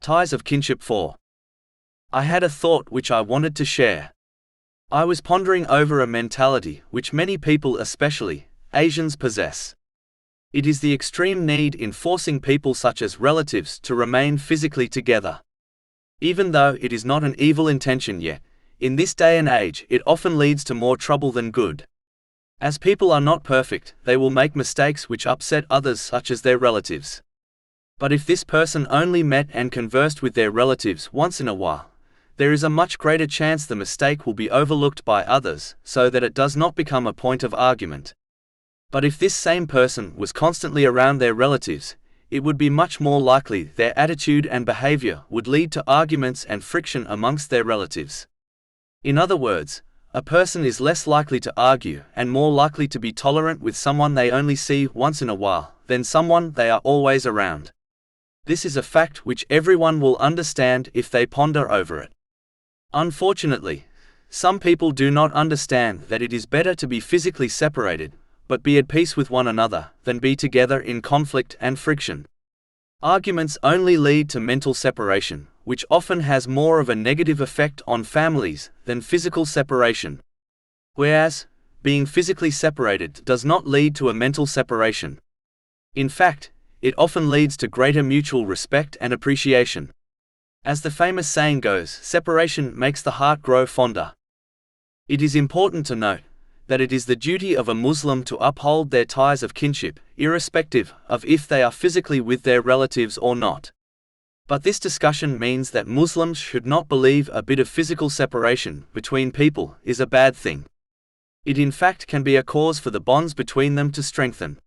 Ties of Kinship 4. I had a thought which I wanted to share. I was pondering over a mentality which many people, especially Asians, possess. It is the extreme need in forcing people such as relatives to remain physically together. Even though it is not an evil intention yet, in this day and age it often leads to more trouble than good. As people are not perfect, they will make mistakes which upset others such as their relatives. But if this person only met and conversed with their relatives once in a while, there is a much greater chance the mistake will be overlooked by others, so that it does not become a point of argument. But if this same person was constantly around their relatives, it would be much more likely their attitude and behavior would lead to arguments and friction amongst their relatives. In other words, a person is less likely to argue and more likely to be tolerant with someone they only see once in a while than someone they are always around. This is a fact which everyone will understand if they ponder over it. Unfortunately, some people do not understand that it is better to be physically separated, but be at peace with one another, than be together in conflict and friction. Arguments only lead to mental separation, which often has more of a negative effect on families than physical separation. Whereas, being physically separated does not lead to a mental separation. In fact, it often leads to greater mutual respect and appreciation. As the famous saying goes, separation makes the heart grow fonder. It is important to note that it is the duty of a Muslim to uphold their ties of kinship, irrespective of if they are physically with their relatives or not. But this discussion means that Muslims should not believe a bit of physical separation between people is a bad thing. It in fact can be a cause for the bonds between them to strengthen.